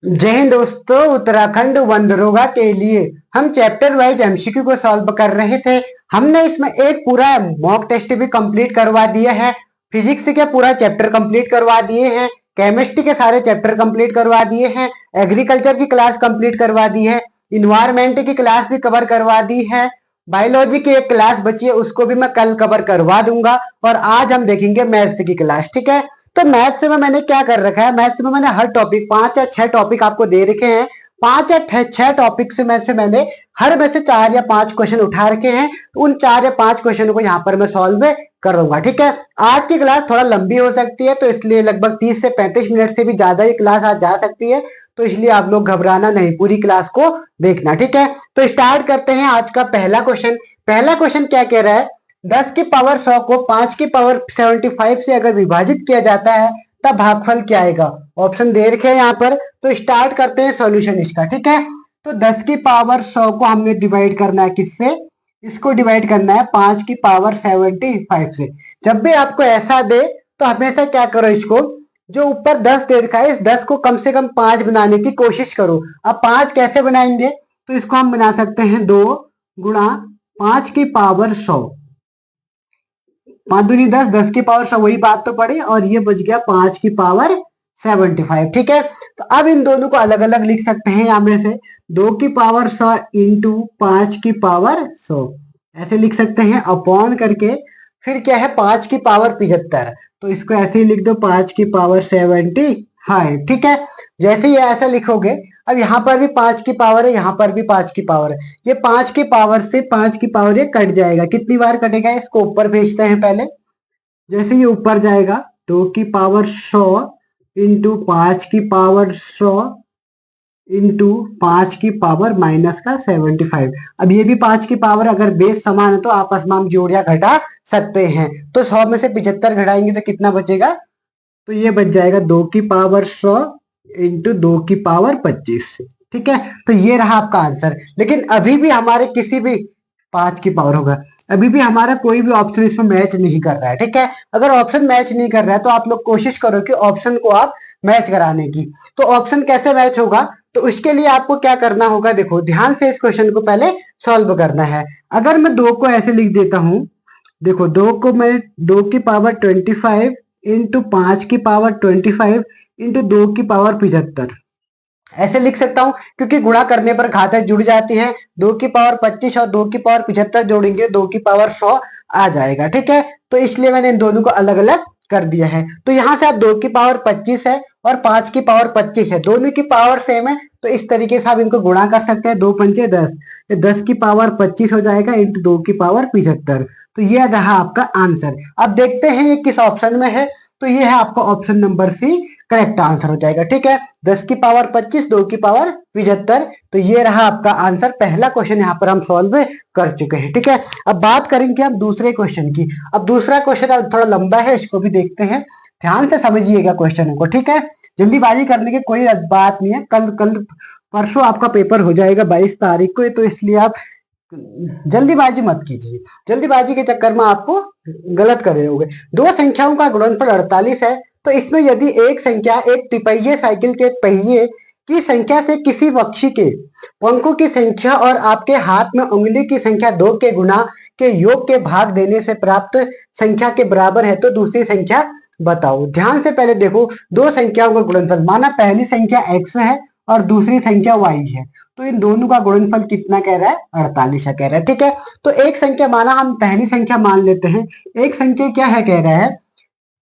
जय हिंद दोस्तों। उत्तराखंड वन दरोगा के लिए हम चैप्टर वाइज एमसीक्यू को सॉल्व कर रहे थे। हमने इसमें एक पूरा मॉक टेस्ट भी कंप्लीट करवा दिया है। फिजिक्स के पूरा चैप्टर कंप्लीट करवा दिए हैं। केमिस्ट्री के सारे चैप्टर कंप्लीट करवा दिए हैं। एग्रीकल्चर की क्लास कंप्लीट करवा दी है। इन्वायरमेंट की क्लास भी कवर करवा दी है। बायोलॉजी की एक क्लास बची है, उसको भी मैं कल कवर करवा दूंगा। और आज हम देखेंगे मैथ्स की क्लास, ठीक है। तो मैथ्स में मैंने क्या कर रखा है, मैथ्स में मैंने हर टॉपिक 5 या 6 टॉपिक आपको दे रखे हैं। 5 या 6 टॉपिक से मैंने हर में से 4 या 5 क्वेश्चन उठा रखे हैं। तो उन 4 या 5 क्वेश्चन को यहाँ पर मैं सॉल्व कर दूंगा, ठीक है। आज की क्लास थोड़ा लंबी हो सकती है, तो इसलिए लगभग 30 से 35 मिनट से भी ज्यादा ये क्लास आज जा सकती है। तो इसलिए आप लोग घबराना नहीं, पूरी क्लास को देखना, ठीक है। तो स्टार्ट करते हैं आज का पहला क्वेश्चन। पहला क्वेश्चन क्या कह रहा है, 10 की पावर 100 को 5 की पावर 75 से अगर विभाजित किया जाता है तब भागफल क्या आएगा। ऑप्शन दे रखे हैं यहाँ पर। तो स्टार्ट करते हैं सॉल्यूशन इसका, ठीक है। तो 10 की पावर 100 को हमने डिवाइड करना है किससे, इसको डिवाइड करना है 5 की पावर 75 से। जब भी आपको ऐसा दे तो हमेशा क्या करो, इसको जो ऊपर 10 दे रखा है इस 10 को कम से कम 5 बनाने की कोशिश करो। अब 5 कैसे बनाएंगे, तो इसको हम बना सकते हैं 2 गुणा 5 की पावर 100। 5 दूनी 10, 10 की पावर 100, वही बात तो पड़ी। और ये बच गया 5 की पावर 75, ठीक है। तो अब इन दोनों को अलग अलग लिख सकते हैं। यहां में से 2 की पावर 100 इंटू 5 की पावर 100 ऐसे लिख सकते हैं, अपॉन करके फिर क्या है 5 की पावर 75। तो इसको ऐसे ही लिख दो 5 की पावर 75, ठीक है। जैसे ही ऐसा लिखोगे, अब यहाँ पर भी 5 की पावर है, यहाँ पर भी 5 की पावर है। ये 5 की पावर से 5 की पावर ये कट जाएगा। कितनी बार कटेगा, इसको ऊपर भेजते हैं पहले। जैसे ये ऊपर जाएगा 2 की पावर 100 इंटू 5 की पावर 100 इंटू 5 की पावर माइनस का 75। अब ये भी 5 की पावर, अगर बेस समान है तो आपस में हम जोड़ या घटा सकते हैं। तो 100 में से 75 घटाएंगे तो कितना बचेगा, तो ये बच जाएगा 2 की पावर 100 इंटू 2 की पावर 25, ठीक है। तो ये रहा आपका आंसर। लेकिन अभी भी हमारे किसी भी 5 की पावर होगा, अभी भी हमारा कोई भी ऑप्शन इसमें मैच नहीं कर रहा है, ठीक है। अगर ऑप्शन मैच नहीं कर रहा है तो आप लोग कोशिश करो कि ऑप्शन को आप मैच कराने की। तो ऑप्शन कैसे मैच होगा, तो उसके लिए आपको क्या करना होगा, देखो ध्यान से इस क्वेश्चन को पहले सॉल्व करना है। अगर मैं 2 को ऐसे लिख देता हूं, देखो 2 को मैं 2 की पावर 25 इंटू 5 की पावर 25 इंटू 2 की पावर 75 ऐसे लिख सकता हूं, क्योंकि गुणा करने पर घातें जुड़ जाती हैं। 2 की पावर 25 और 2 की पावर 75 जोड़ेंगे 2 की पावर 100 आ जाएगा, ठीक है। तो इसलिए मैंने इन दोनों को अलग अलग कर दिया है। तो यहां से आप 2 की पावर 25 है और 5 की पावर 25 है, दोनों की पावर सेम है। तो इस तरीके से आप इनको गुणा कर सकते हैं। 2 पंचे 10, 10 की पावर 25 हो जाएगा इंटू 2 की पावर 75। तो ये रहा आपका आंसर। अब देखते हैं ये किस ऑप्शन में है। तो ये है आपका option number C, correct answer हो जाएगा, ठीक है। 10 की पावर 25, 2 की पावर 75। तो ये रहा आपका आंसर। पहला क्वेश्चन यहाँ पर हम सॉल्व कर चुके हैं, ठीक है। अब बात करेंगे हम दूसरे क्वेश्चन की। अब दूसरा क्वेश्चन अब थोड़ा लंबा है, इसको भी देखते हैं। ध्यान से समझिएगा क्वेश्चन को, ठीक है। जल्दीबाजी करने की कोई बात नहीं है। कल कल परसों आपका पेपर हो जाएगा 22 तारीख को, तो इसलिए आप जल्दीबाजी मत कीजिए। जल्दीबाजी के चक्कर में आपको गलत कर रहे होगे। दो संख्याओं का गुणनफल 48 है। तो इसमें यदि एक संख्या एक तिपहिए साइकिल के पहिए की संख्या से किसी पक्षी के पंखों की संख्या और आपके हाथ में उंगली की संख्या 2 के गुना के योग के भाग देने से प्राप्त संख्या के बराबर है, तो दूसरी संख्या बताओ। ध्यान से पहले देखो, दो संख्याओं का गुणनफल, माना पहली संख्या x है और दूसरी संख्या y है। तो इन दोनों का गुणनफल कितना कह रहा है, 48 कह रहा है, ठीक है। तो एक संख्या, माना हम पहली संख्या मान लेते हैं। एक संख्या क्या है, कह रहा है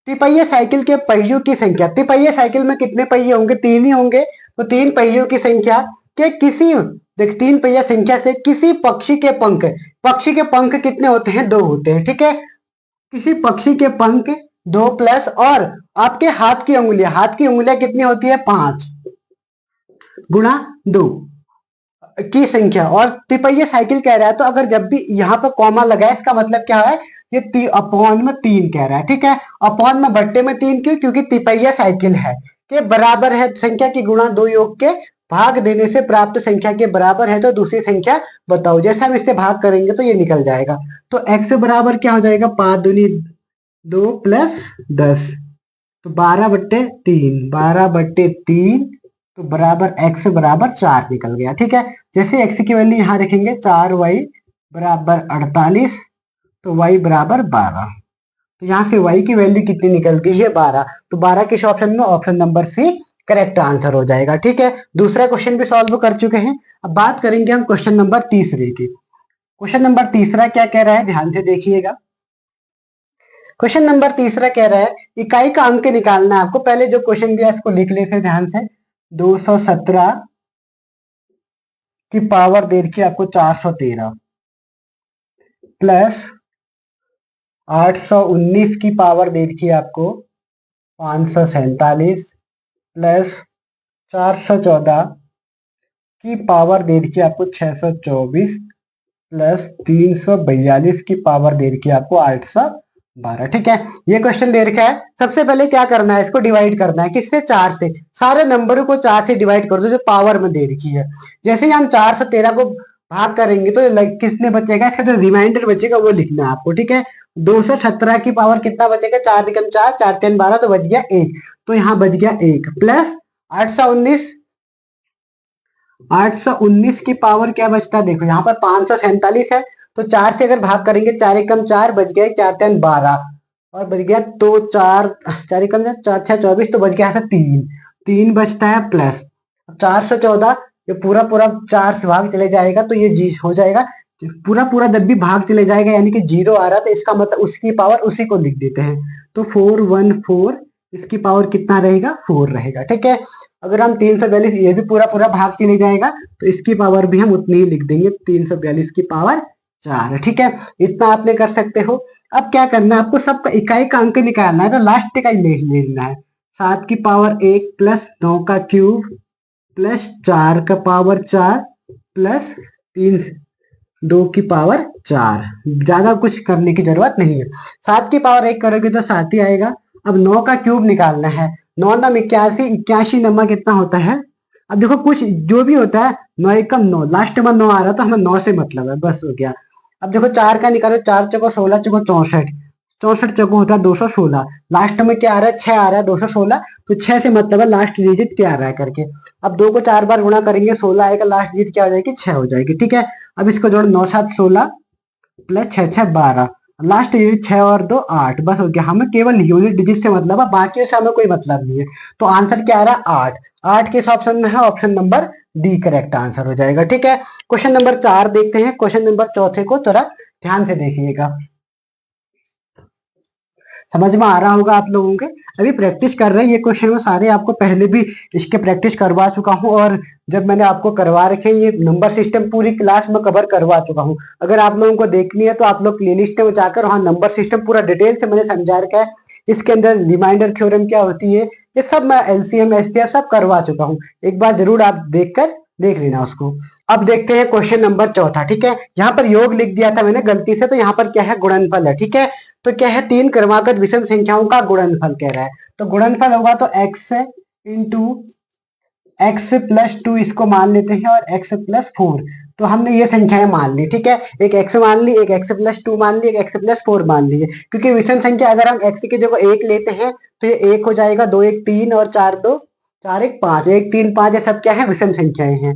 तिपहिए साइकिल के पहियों की संख्या। तिपहिए साइकिल में कितने पहिए होंगे, 3 ही होंगे। तो 3 पहियों की संख्या के किसी, देख 3 पहिया संख्या से किसी पक्षी के पंख, पक्षी के पंख कितने होते हैं, 2 होते हैं, ठीक है। किसी पक्षी के पंख 2 प्लस, और आपके हाथ की उंगलियां, हाथ की उंगलियां कितनी होती है, 5 गुणा 2 की संख्या। और तिपहिया साइकिल कह रहा है, तो अगर जब भी यहाँ पर कॉमा लगा है, इसका मतलब क्या है, ये अपॉन में 3 कह रहा है, ठीक है। अपॉन में बट्टे में 3 क्यों, क्योंकि तिपहिया साइकिल है के बराबर है संख्या की गुणा 2 योग के भाग देने से प्राप्त संख्या के बराबर है, तो दूसरी संख्या बताओ। जैसे हम इससे भाग करेंगे तो ये निकल जाएगा। तो x बराबर क्या हो जाएगा, 5 दूनी 2 प्लस 10, तो 12/3, 12/3। तो बराबर x बराबर 4 निकल गया। ठीक है, जैसे x की वैल्यू यहाँ रखेंगे 4y बराबर 48, तो y बराबर 12। तो यहाँ से y की वैल्यू कितनी निकल गई है 12। तो 12 किस ऑप्शन में, option number C correct answer हो जाएगा। ठीक है, दूसरा क्वेश्चन भी सॉल्व कर चुके हैं। अब बात करेंगे हम क्वेश्चन नंबर तीसरे की। क्वेश्चन नंबर तीसरा क्या कह रहा है, ध्यान से देखिएगा। क्वेश्चन नंबर तीसरा कह रहा है इकाई का अंक निकालना है आपको। पहले जो क्वेश्चन दिया इसको लिख लेते ध्यान से। 217 की पावर दे रखी है आपको 413 प्लस 819 की पावर दे रखी है आपको 547 प्लस 414 की पावर दे रखी है आपको 624 प्लस 342 की पावर दे रखी है आपको 812। ठीक है, ये क्वेश्चन दे रखा है। सबसे पहले क्या करना है, इसको डिवाइड करना है किससे, 4 से। सारे नंबरों को 4 से डिवाइड कर दो जो पावर में दे रखी है। जैसे ही हम 413 को भाग करेंगे तो किसने बचेगा, इसका जो रिमाइंडर बचेगा वो लिखना है आपको। ठीक है, 217 की पावर कितना बचेगा, 4 एकम 4, 4 3 12, तो बच गया 1। तो यहाँ बच गया 1 प्लस 819 की पावर क्या बचता है, देखो यहाँ पर 547 है, तो 4 से अगर भाग करेंगे 4 एकम 4 बच गया, 4 3 12 और बच गया, तो 4 एकम 4 6 24, तो बच गया है 3 बचता है प्लस 414। ये पूरा पूरा 4 से भाग चले जाएगा तो ये जी हो जाएगा, पूरा पूरा जब भी भाग चले जाएगा यानी कि 0 आ रहा, तो इसका मतलब उसकी पावर उसी को लिख देते हैं। तो 414, इसकी पावर कितना रहेगा, 4 रहेगा। ठीक है, अगर हम 342, ये भी पूरा पूरा भाग चले जाएगा तो इसकी पावर भी हम उतनी ही लिख देंगे, 342 की पावर 4। ठीक है, इतना आपने कर सकते हो। अब क्या करना है आपको, सबका इकाई का अंक निकालना है, तो लास्ट का ही ले लेना है। 7 की पावर 1 प्लस 9 का क्यूब प्लस 4 का पावर 4 प्लस 2 की पावर 4। ज्यादा कुछ करने की जरूरत नहीं है। 7 की पावर 1 करोगे तो 7 ही आएगा। अब 9 का क्यूब निकालना है। 9 9 81, 81 नंबर कितना होता है। अब देखो कुछ जो भी होता है 9 एकम 9, लास्ट में 9 आ रहा तो हमें 9 से मतलब है, बस हो गया। अब देखो 4 का निकालो, 4 चौको 16, चौको 64, 64 चौको होता है 216, लास्ट में क्या आ रहा है 6 आ रहा है 216, तो 6 से मतलब है लास्ट डिजिट क्या आ रहा है करके। अब 2 को 4 बार गुणा करेंगे 16 आएगा, लास्ट डिजिट क्या हो जाएगी 6 हो जाएगी। ठीक है, अब इसको जोड़ 9 7 16 प्लस 6 6 12, लास्ट डिजिट 6 और 2 8, बस हो गया। हमें केवल यूनिट डिजिट से मतलब है, बाकी से हमें कोई मतलब नहीं है। तो आंसर क्या आ रहा है 8। 8 किस ऑप्शन में है, option number D correct answer हो जाएगा। ठीक है, क्वेश्चन नंबर 4 देखते हैं। क्वेश्चन नंबर चौथे को थोड़ा ध्यान से देखिएगा, समझ में आ रहा होगा आप लोगों के। अभी प्रैक्टिस कर रहे हैं ये क्वेश्चन में सारे, आपको पहले भी इसके प्रैक्टिस करवा चुका हूँ, और जब मैंने आपको करवा रखे ये नंबर सिस्टम पूरी क्लास में कवर करवा चुका हूँ। अगर आप लोगों को देखनी है तो आप लोग प्लेलिस्ट में जाकर वहाँ नंबर सिस्टम पूरा डिटेल से मैंने समझा रखा है। इसके अंदर रिमाइंडर थ्योरम क्या होती है, ये सब मैं एलसीएम एचसीएफ सब करवा चुका हूँ। एक बार जरूर आप देख लेना उसको। अब देखते हैं क्वेश्चन नंबर चौथा। ठीक है, यहाँ पर योग लिख दिया था मैंने गलती से, तो यहाँ पर क्या है, गुणनफल है। ठीक है, तो क्या है, 3 क्रमागत विषम संख्याओं का गुणनफल कह रहा है। तो गुणनफल होगा तो x इंटू एक्स प्लस 2 इसको मान लेते हैं, और x प्लस 4। तो हमने ये संख्याएं मान ली। ठीक है, एक x मान ली, एक x प्लस 2 मान ली, एक x प्लस 4 मान ली है। क्योंकि विषम संख्या अगर हम x की जगह 1 लेते हैं तो ये 1 हो जाएगा, 2 1 3 और 4 2 4 1 5, 1 3 5, ये सब क्या है, विषम संख्याएं हैं।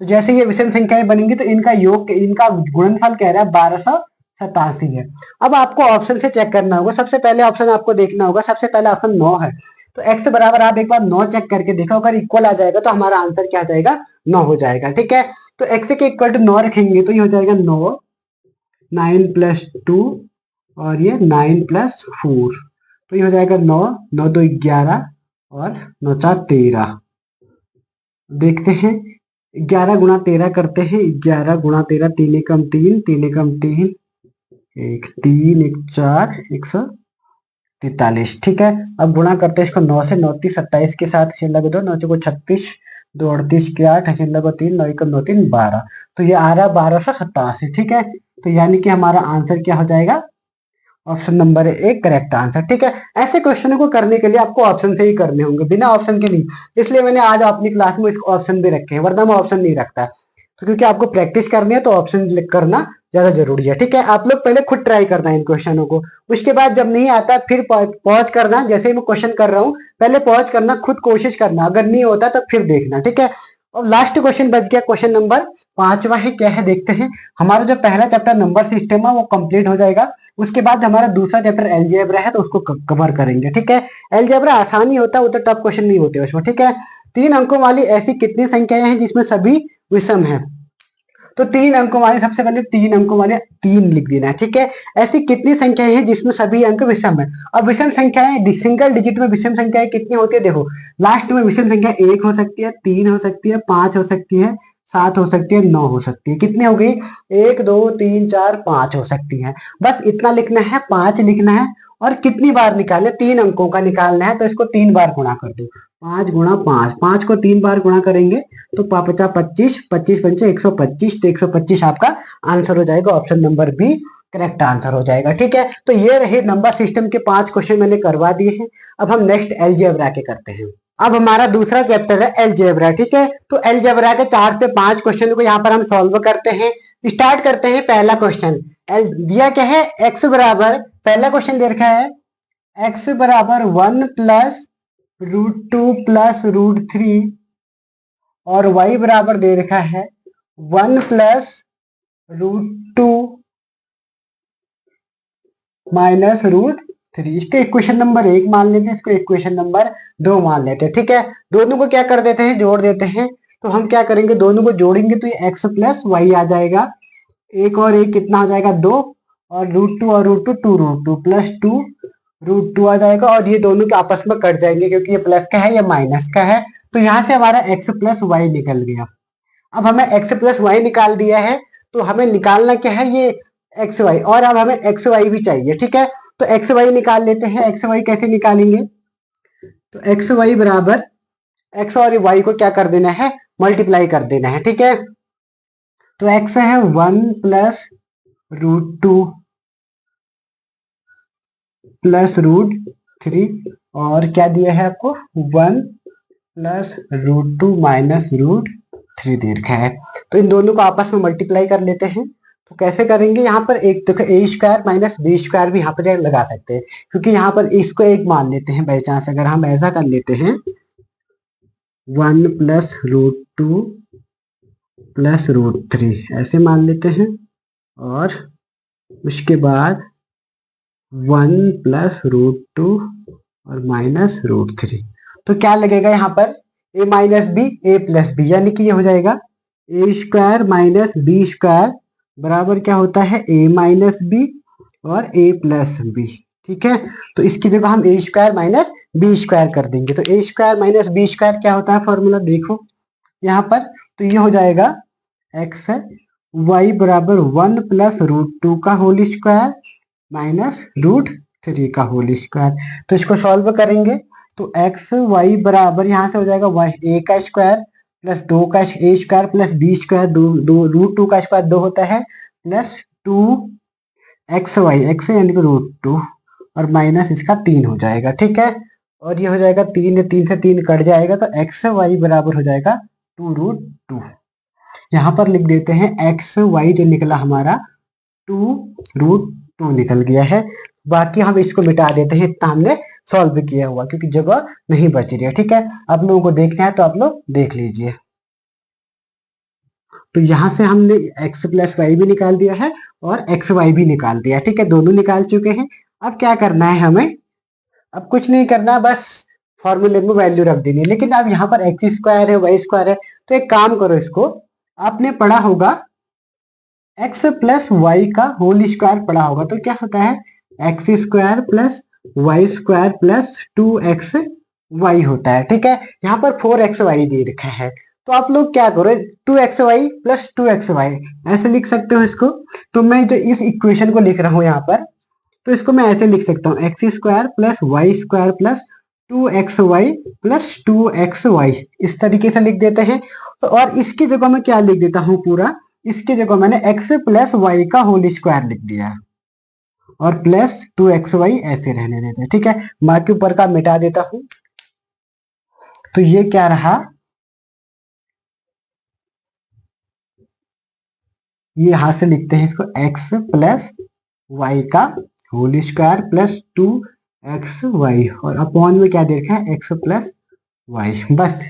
तो जैसे ये विषम संख्याएं बनेंगी तो इनका योग, इनका गुणनफल कह रहा है 1287 है। अब आपको ऑप्शन से चेक करना होगा। सबसे पहले ऑप्शन आपको देखना होगा, सबसे पहला ऑप्शन 9 है। तो x बराबर आप एक बार 9 चेक करके देखो, अगर इक्वल आ जाएगा तो हमारा आंसर क्या आ जाएगा, 9 हो जाएगा। ठीक है, तो x के इक्वल टू 9 रखेंगे तो ये हो जाएगा 9, 9 प्लस 2 और ये 9 प्लस 4, तो ये हो जाएगा 9, 9 2 11 और 9 4 13। देखते हैं 11 गुणा 13 करते हैं, 11 गुणा 13, 3 एकम 3, 3 एकम 3, 1 3 1 4, 143। ठीक है, अब गुणा करते हैं इसको 9 से, 9 3 27 के साथ, 9 2 9 चौको 36, 2 38 के 8, 3 9 एकम 9 3 12, तो ये आ रहा 1287। ठीक है, तो यानी कि हमारा आंसर क्या हो जाएगा, ऑप्शन नंबर 1 करेक्ट आंसर। ठीक है, ऐसे क्वेश्चन को करने के लिए आपको ऑप्शन से ही करने होंगे, बिना ऑप्शन के नहीं। इसलिए मैंने आज अपनी क्लास में ऑप्शन भी रखे हैं, वरना मैं ऑप्शन नहीं रखता। तो क्योंकि आपको प्रैक्टिस करनी है तो ऑप्शन करना ज्यादा जरूरी है। ठीक है, आप लोग पहले खुद ट्राई करना इन क्वेश्चनों को, उसके बाद जब नहीं आता फिर पॉज करना, जैसे ही मैं क्वेश्चन कर रहा हूँ पहले पॉज करना, खुद कोशिश करना, अगर नहीं होता तो फिर देखना। ठीक है, और लास्ट क्वेश्चन बच गया, क्वेश्चन नंबर 5वां है, क्या है देखते हैं। हमारा जो पहला चैप्टर नंबर सिस्टम है वो कंप्लीट हो जाएगा, उसके बाद हमारा दूसरा चैप्टर अलजेब्रा है तो उसको कवर करेंगे। ठीक है, अलजेब्रा आसानी होता है, उतना टफ क्वेश्चन नहीं होते उसमें। ठीक है, 3 अंकों वाली ऐसी कितनी संख्याएं हैं जिसमें सभी विषम है। तो 3 अंकों वाले, सबसे पहले 3 अंकों वाले 3 लिख देना है। ठीक है, ऐसी कितनी संख्याएं हैं जिसमें सभी अंक विषम है। अब विषम संख्याएं सिंगल डिजिट में विषम संख्याएं कितनी होती है, देखो लास्ट में विषम संख्या 1 हो सकती है, 3 हो सकती है, 5 हो सकती है, 7 हो सकती है, 9 हो सकती है। कितनी हो गई, 1 2 3 4 5 हो सकती है। बस इतना लिखना है, 5 लिखना है। और कितनी बार निकाले, 3 अंकों का निकालना है तो इसको 3 बार गुणा कर दो, 5 गुणा 5, 5 को 3 बार गुणा करेंगे तो 5 25, 25 पंचे 125, तो 125 आपका आंसर हो जाएगा, option number B correct answer हो जाएगा। ठीक है, तो ये रहे नंबर सिस्टम के 5 क्वेश्चन मैंने करवा दिए हैं। अब हम नेक्स्ट अलजेब्रा के करते हैं। अब हमारा दूसरा चैप्टर है अलजेब्रा। ठीक है, तो अलजेब्रा के 4 से 5 क्वेश्चन को यहाँ पर हम सॉल्व करते हैं। स्टार्ट करते हैं, पहला क्वेश्चन दिया क्या है, एक्स बराबर, पहला क्वेश्चन दे रखा है एक्स बराबर 1 प्लस √2 प्लस √3 और y बराबर दे रखा है 1 प्लस √2 माइनस √3। इसके इक्वेशन नंबर 1 मान लेते हैं, इसको इक्वेशन नंबर 2 मान लेते हैं। ठीक है, दोनों को क्या कर देते हैं, जोड़ देते हैं। तो हम क्या करेंगे, दोनों को जोड़ेंगे तो ये x प्लस वाई आ जाएगा, एक और एक कितना हो जाएगा 2, और √2 और √2 2√2 प्लस 2√2 आ जाएगा, और ये दोनों के आपस में कट जाएंगे क्योंकि ये प्लस का है ये माइनस का है। तो यहाँ से हमारा x प्लस वाई निकल गया। अब हमें x प्लस वाई निकाल दिया है, तो हमें निकालना क्या है, ये एक्स वाई, और अब हमें एक्स वाई भी चाहिए। ठीक है, तो एक्स वाई निकाल लेते हैं। एक्स वाई कैसे निकालेंगे, तो एक्स वाई बराबर, एक्स और वाई को क्या कर देना है, मल्टीप्लाई कर देना है। ठीक है, तो एक्स है 1 प्लस √2 प्लस √3, और क्या दिया है आपको 1 प्लस √2 माइनस √3 दे रखा है। तो इन दोनों को आपस में मल्टीप्लाई कर लेते हैं। तो कैसे करेंगे, यहाँ पर एक देखो ए स्क्वायर माइनस बी स्क्वायर भी यहाँ पर लगा सकते हैं, क्योंकि यहाँ पर इसको एक मान लेते हैं बाई चांस, अगर हम ऐसा कर लेते हैं 1 प्लस √2 प्लस √3 ऐसे मान लेते हैं, और उसके बाद 1 प्लस √2 और माइनस √3। तो क्या लगेगा यहाँ पर, a minus B A plus B, यानी कि ये हो जाएगा A square minus B square बराबर क्या होता है a माइनस बी और a प्लस बी। ठीक है, तो इसकी जगह हम A square minus B square कर देंगे। तो A square minus B square क्या होता है फॉर्मूला, देखो यहाँ पर, तो ये हो जाएगा एक्स वाई बराबर 1 प्लस √2 का होल स्क्वायर माइनस √3 का होल स्क्वायर। तो इसको सॉल्व करेंगे तो एक्स वाई बराबर यहाँ से हो जाएगा a का स्क्वायर प्लस 2 का a square plus b square, √2 का स्क्वायर 2 होता है, प्लस 2 एक्स वाई, एक्स यानी कि √2, और माइनस इसका 3 हो जाएगा। ठीक है, और ये हो जाएगा 3, 3 से 3 कट जाएगा, तो एक्स वाई बराबर हो जाएगा 2√2। यहाँ पर लिख देते हैं एक्स वाई जो निकला हमारा 2√2 निकल गया है। बाकी हम इसको मिटा देते हैं, इतना हमने सॉल्व किया हुआ, क्योंकि जगह नहीं बच रही है। ठीक है, आप लोगों को देखना है तो आप लोग देख लीजिए। तो यहाँ से हमने x प्लस वाई भी निकाल दिया है और एक्स वाई भी निकाल दिया। ठीक है, दोनों निकाल चुके हैं। अब क्या करना है हमें, अब कुछ नहीं करना, बस फॉर्मूले में वैल्यू रख देनी है। लेकिन अब यहाँ पर एक्स स्क्वायर है वाई स्क्वायर है, तो एक काम करो, इसको आपने पढ़ा होगा एक्स प्लस वाई का होल स्क्वायर पढ़ा होगा, तो क्या होता है x square plus Y square plus 2x Y होता है। ठीक है, यहाँ पर 4x वाई दे रखा है, तो आप लोग क्या करो 2x Y plus 2x Y ऐसे लिख सकते हो इसको। तो मैं जो इस इक्वेशन को लिख रहा हूँ यहाँ पर, तो इसको मैं ऐसे लिख सकता हूँ X square plus Y square plus 2x Y plus 2x Y, इस तरीके से लिख देते हैं। तो और इसकी जगह मैं क्या लिख देता हूँ पूरा, इसकी जगह मैंने x प्लस वाई का होल स्क्वायर लिख दिया है, और प्लस 2x वाई ऐसे रहने देते हैं। ठीक है, बाकी ऊपर का मिटा देता हूं। तो ये क्या रहा, ये यहां से लिखते हैं इसको x प्लस वाई का होल स्क्वायर प्लस 2xy और अपॉन में क्या दे रखा है x प्लस वाई। बस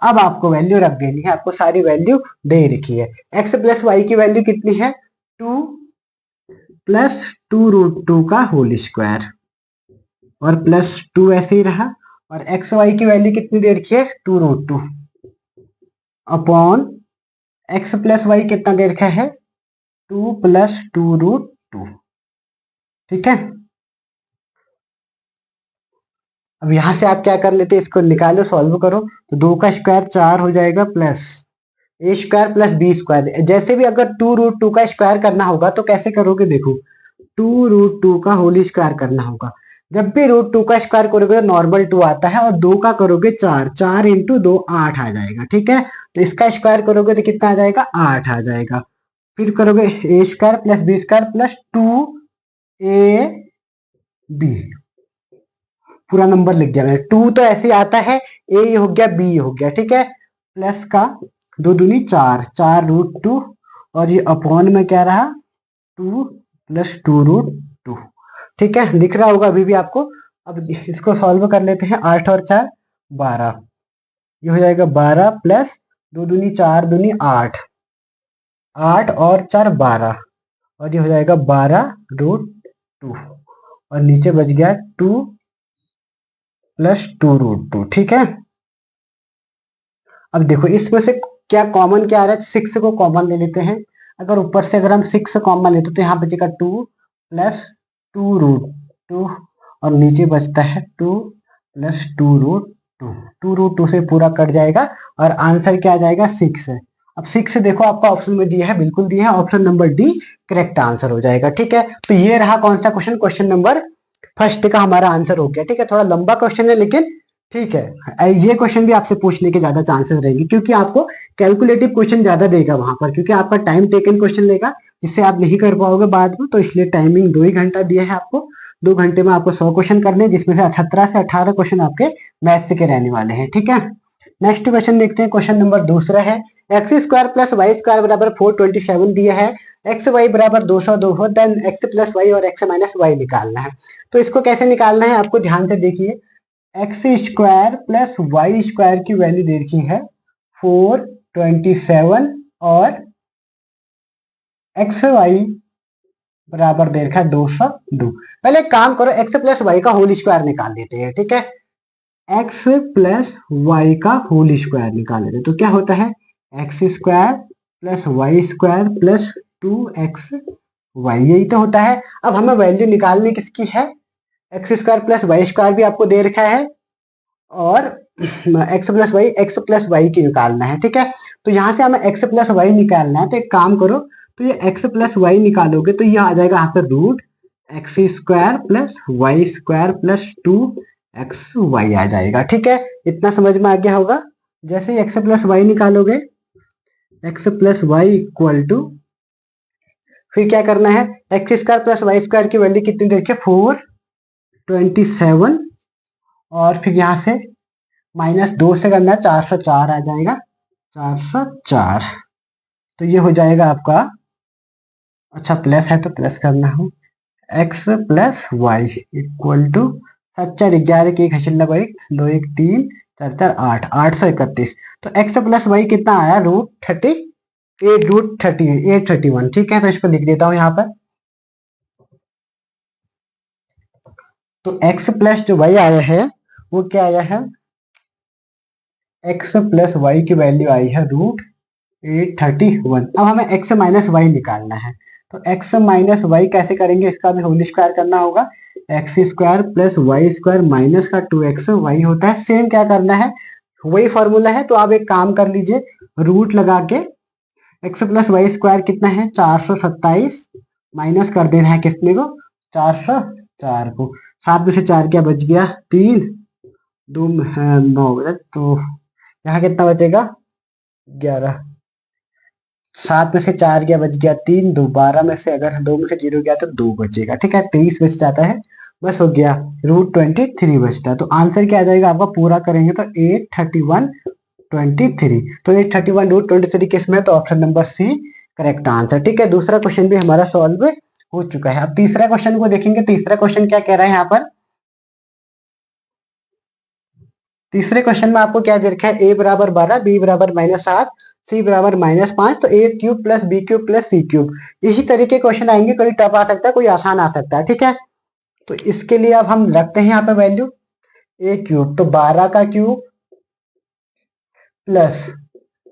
अब आपको वैल्यू रख देनी है, आपको सारी वैल्यू दे रखी है। x प्लस वाई की वैल्यू कितनी है 2 प्लस 2√2 का होल स्क्वायर और प्लस 2 ऐसे ही रहा और एक्स वाई की वैल्यू कितनी दे रखी है 2√2 अपॉन एक्स प्लस वाई कितना दे रखा है 2 प्लस 2√2। ठीक है, अब यहां से आप क्या कर लेते हैं, इसको निकालो सॉल्व करो तो 2 का स्क्वायर 4 हो जाएगा प्लस ए स्क्वायर प्लस बी स्क्वायर। जैसे भी अगर 2√2 का स्क्वायर करना होगा तो कैसे करोगे, देखो 2√2 का होल स्क्वायर करना होगा। जब भी √2 का स्क्वायर करोगे तो नॉर्मल 2 आता है और 2 का करोगे 4, 4 इंटू 2 8 आ जाएगा। ठीक है, तो इसका स्क्वायर करोगे तो कितना आ जाएगा 8 आ जाएगा। फिर करोगे a square plus b square plus 2ab, पूरा नंबर लिख दिया मैंने। 2 तो ऐसे आता है, ए हो गया बी हो गया। ठीक है, प्लस का 2 दूनी 4, 4√2 और ये अपॉन में क्या रहा 2 प्लस 2√2। ठीक है, दिख रहा होगा अभी भी आपको। अब इसको सॉल्व कर लेते हैं, 8 और 4 12, ये हो जाएगा 12 प्लस 2 दूनी 4 दूनी 8, 8 और 4 12 और ये हो जाएगा 12√2 और नीचे बच गया 2 प्लस 2√2। ठीक है, अब देखो इसमें से क्या कॉमन क्या आ रहा है, 6 को कॉमन ले लेते हैं। अगर ऊपर से अगर हम 6 कॉमन लेते तो यहाँ बचेगा 2 प्लस 2√2 और नीचे बचता है 2 प्लस 2√2। 2√2 से पूरा कट जाएगा और आंसर क्या आ जाएगा 6 है। अब 6 देखो आपका ऑप्शन में दिया है, बिल्कुल दिया है, option number D correct answer हो जाएगा। ठीक है, तो ये रहा कौन सा क्वेश्चन, क्वेश्चन नंबर फर्स्ट का हमारा आंसर हो गया। ठीक है, थोड़ा लंबा क्वेश्चन है लेकिन ठीक है, ये क्वेश्चन भी आपसे पूछने के ज्यादा चांसेस रहेंगे क्योंकि आपको कैलकुलेटिव क्वेश्चन ज्यादा देगा वहां पर, क्योंकि आपका टाइम टेकन क्वेश्चन लेगा जिससे आप नहीं कर पाओगे बाद में। तो इसलिए टाइमिंग 2 ही घंटा दिया है आपको, 2 घंटे में आपको 100 क्वेश्चन करने हैं जिसमें से 17 से 18 क्वेश्चन आपके मैथ्स के रहने वाले हैं। ठीक है, नेक्स्ट क्वेश्चन देखते हैं। क्वेश्चन नंबर दूसरा है, x square plus Y square बराबर 427 दिया है, एक्स वाई बराबर 202 हो, देन एक्स प्लस वाई और एक्स माइनस वाई निकालना है। तो इसको कैसे निकालना है आपको ध्यान से देखिए, X square plus Y square की वैल्यू दे रखी है 427 और एक्स वाई बराबर दे रखा है 202। पहले एक काम करो, एक्स प्लस वाई का होल स्क्वायर निकाल लेते हैं। ठीक है, एक्स प्लस वाई का होल स्क्वायर निकाल लेते हैं तो क्या होता है x square plus Y square plus 2xy, यही तो होता है। अब हमें वैल्यू निकालनी किसकी है, x square plus Y square भी आपको दे रखा है और एक्स प्लस वाई की निकालना है। ठीक है, तो यहाँ से हमें एक्स प्लस वाई निकालना है तो एक काम करो, तो ये एक्स प्लस वाई निकालोगे तो ये आ जाएगा यहाँ पे root x square plus Y square plus 2xy आ जाएगा। ठीक है, इतना समझ में आ गया होगा। जैसे ही एक्स प्लस वाई निकालोगे, x plus y equal to, फिर क्या करना है, x square plus Y square की वैल्यू कितनी देखिए 427 और फिर यहाँ से माइनस 2 से करना है 404 आ जाएगा, 404। तो ये हो जाएगा आपका, अच्छा प्लस है तो प्लस करना हो, x plus y equal to 7 4 11 की 1 1 2 1 3 4 4 8 831। तो एक्स प्लस वाई कितना आया √831। ठीक है, तो इसको लिख देता हूं यहाँ पर। तो एक्स प्लस जो वाई आया है वो क्या आया है, एक्स प्लस वाई की वैल्यू आई है √831। अब हमें एक्स माइनस वाई निकालना है तो एक्स माइनस वाई कैसे करेंगे, इसका भी होल स्क्वायर करना होगा, x square plus Y square minus का 2xy होता है। सेम क्या करना है, वही फॉर्मूला है, तो आप एक काम कर लीजिए, रूट लगा के एक्स प्लस वाई स्क्वायर कितना है 427 माइनस कर देना है किसने को 404 को, 7 में से 4 क्या बच गया 3, 2 9 तो यहाँ कितना बचेगा 11, 7 में से 4 क्या बच गया 3, 2 12 में से अगर 2 में से 0 गया तो 2 बचेगा। ठीक है, 23 बच जाता है, बस हो गया, √23 बचता है। तो आंसर क्या आ जाएगा आपका, पूरा करेंगे तो 831 23। तो 831 √23 किस में, तो option number C correct answer. ठीक है, दूसरा क्वेश्चन भी हमारा सॉल्व हो चुका है। अब तीसरा क्वेश्चन को देखेंगे। तीसरा क्वेश्चन क्या कह रहा है यहाँ पर? तीसरे क्वेश्चन में आपको क्या दे रखा है? ए बराबर 12, बी बराबर -7, सी बराबर -5, तो a cube plus b cube plus c cube. इसी तरीके क्वेश्चन आएंगे, कोई टफ आ सकता है, कोई आसान आ सकता है। ठीक है, तो इसके लिए अब हम रखते हैं यहाँ पे वैल्यू ए क्यूब, तो 12 का क्यूब प्लस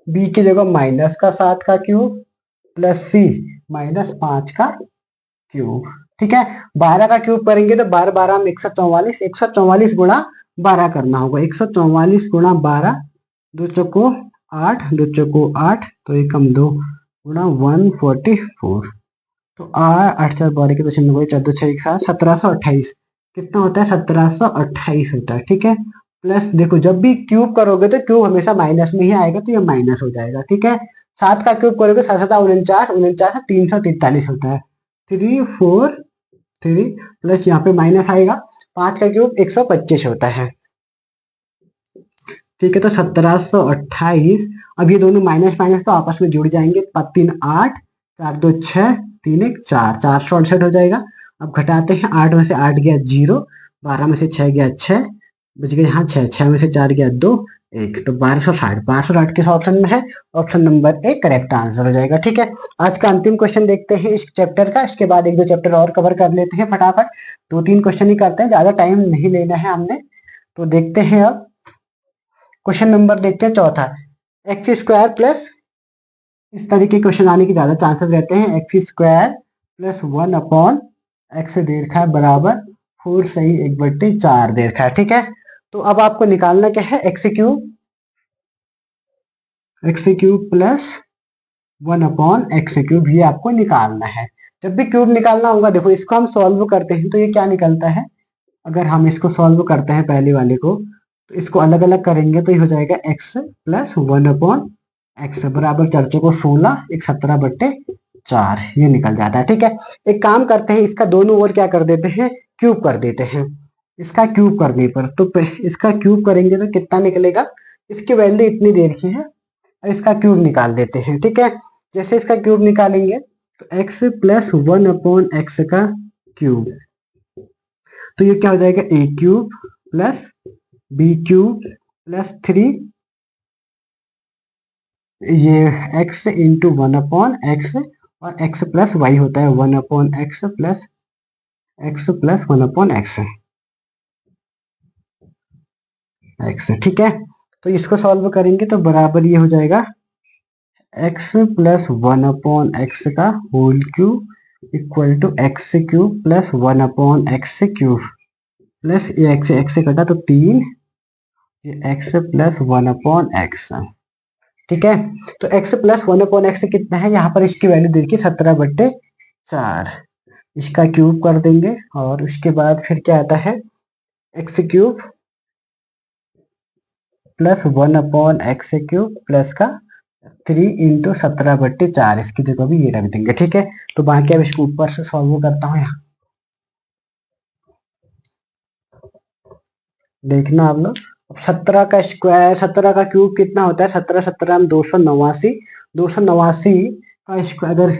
बी की जगह -7 का क्यूब प्लस सी -5 का क्यूब। ठीक है, 12 का क्यूब करेंगे तो 12 12 में 144, 144 गुणा 12 करना होगा। 144 गुणा 12, दो चौको 8, दो चौको 8, तो एकम 2 गुणा 144, तो 8 4 12 के 2 14 6 7 1728 कितना होता है? 1728 होता है। ठीक है, प्लस देखो जब भी क्यूब करोगे तो क्यूब हमेशा माइनस में ही आएगा, तो ये माइनस हो जाएगा। ठीक है, 7 का क्यूब करोगे 7 7 49, 49 343 होता है। 343 प्लस यहाँ पे माइनस आएगा, 5 का क्यूब 125 होता है। ठीक है, तो 1728। अब ये दोनों माइनस माइनस तो आपस में जुड़ जाएंगे। 3 8, 4 2 6, 3 1 4, 468 हो जाएगा। अब घटाते हैं, 8 में से 8 गया 0, 12 में से 6 गया 6, बच गया यहाँ 6, 6 में से 4 गया 2, 1, तो 1260। 1260 किस ऑप्शन में है? Option number A correct answer हो जाएगा। ठीक है, आज का अंतिम क्वेश्चन देखते हैं इस चैप्टर का। इसके बाद एक दो चैप्टर और कवर कर लेते हैं फटाफट। 2 3 क्वेश्चन ही करते हैं, ज्यादा टाइम नहीं लेना है हमने। तो देखते हैं अब क्वेश्चन नंबर, देखते हैं चौथा। एक्स स्क्वायर प्लस, इस तरीके क्वेश्चन आने के ज्यादा चांसेस रहते हैं। X square plus 1 upon x दे रखा है बराबर 4 सही 1/4 दे रखा है। ठीक है, तो अब आपको निकालना क्या है? X cube plus 1 upon x cube, ये आपको निकालना है। जब भी क्यूब निकालना होगा, देखो इसको हम सॉल्व करते हैं तो ये क्या निकलता है? अगर हम इसको सॉल्व करते हैं पहले वाले को, तो इसको अलग अलग करेंगे तो ये हो जाएगा एक्स प्लस 1 अपॉन एक्स बराबर 4 चौको 16, एक 17/4, ये निकल जाता है। ठीक है, एक काम करते हैं, इसका दोनों ओर क्या कर देते हैं? क्यूब कर देते हैं। इसका क्यूब करने पर, तो इसका क्यूब करेंगे तो कितना निकलेगा? इसकी वैल्यू इतनी देर की है, और इसका क्यूब निकाल देते हैं। ठीक है, जैसे इसका क्यूब निकालेंगे तो एक्स प्लस 1 अपॉन एक्स का क्यूब, तो ये क्या हो जाएगा? A cube plus b cube plus 3, ये x इंटू 1 अपॉन एक्स, और x प्लस वाई होता है 1 upon x plus x plus 1 upon x. ठीक है, तो इसको सॉल्व करेंगे तो बराबर ये हो जाएगा x प्लस 1 अपॉन एक्स का whole cube equal to x cube plus 1 upon x cube plus ये x से कटा तो 3, ये x प्लस 1 अपॉन एक्स। ठीक है, तो x प्लस 1 अपॉन एक्स कितना है? यहाँ पर इसकी वैल्यू देखिए 17/4, इसका क्यूब कर देंगे, और उसके बाद फिर क्या आता है? X cube plus 1 upon x cube plus का 3 इंटू 17/4, इसकी जगह भी ये रख देंगे। ठीक है, तो बाकी अब इसको ऊपर से सॉल्व करता हूँ। यहाँ देखना आप लोग, 17 का स्क्वायर, 17 का क्यूब कितना होता है? 17 17 289, 289 का स्क्वायर अगर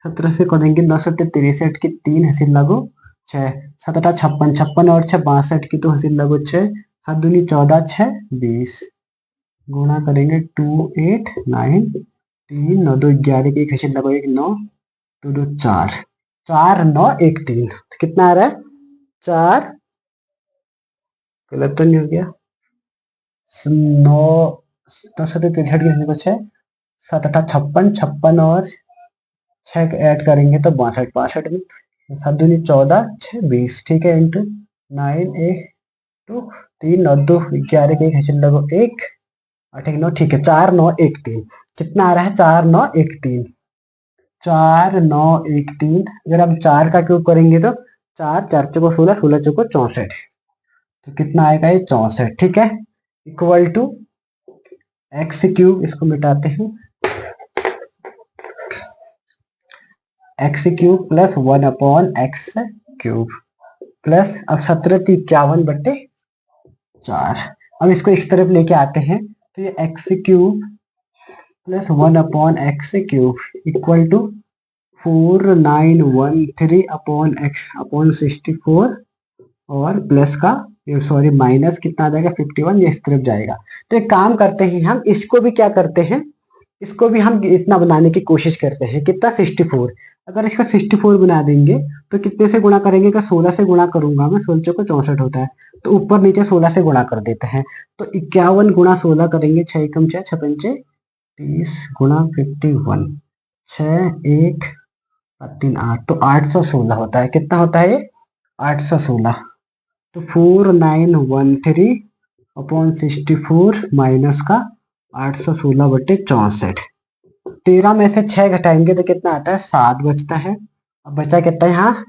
17 से करेंगे, 9 7 63 की 3 हसीन लगो 6, 7 8 56, 56 और 6 62 की तो हसीन लगो 6, 7 दूनी 14, 6 20, गुणा करेंगे 2 8 9, 3 9 2 11 की हसीन लगो 1 9, 2 2 4, 4 9 1 3, कितना आ रहा है? 4, गलत तो नहीं हो गया? 9 10 7 63 की हसीन 6, 7 8 56, 56 और 6 ऐड करेंगे तो 62, 62 में 7 दूनी 14, 6 20। ठीक है, इंटू 9 1 2 3 9 2 11 के एक हसीन लगो 1 8 1 9। ठीक है, 4 9 1 3, कितना आ रहा है? 4 9 1 3, 4 9 1 3। अगर हम 4 का क्यूब करेंगे तो 4 4 चौको 16, 16 चौको 64, तो कितना आएगा? ये 64। ठीक है, इक्वल टू एक्स क्यूब, इसको मिटाते हैं, x cube plus 1 upon x cube plus, अब 17 51/4। अब इसको इस तरफ लेके आते हैं, तो ये x cube plus 1/x³ equal to 4913 upon x upon 64 और प्लस का सॉरी माइनस कितना आ जाएगा 51, ये इस तरफ जाएगा। तो एक काम करते हैं, हम इसको भी क्या करते हैं, इसको भी हम इतना बनाने की कोशिश करते हैं, कितना 64। अगर इसका 64 बना देंगे तो कितने से गुणा करेंगे, का 16 से गुणा करूंगा मैं, 16 को 64 होता है, तो ऊपर नीचे 16 से गुणा कर देते हैं। तो 51 गुणा 16 करेंगे, 6 एकम 6 6 पंचे 30 गुणा 51, 6 1 3 8, तो 816 होता है। कितना होता है ये 816। तो 4913 अपॉन 64 माइनस का 816/64। 13 में से 6 घटाएंगे तो कितना आता है 7 बचता है। अब बचा कितना है यहाँ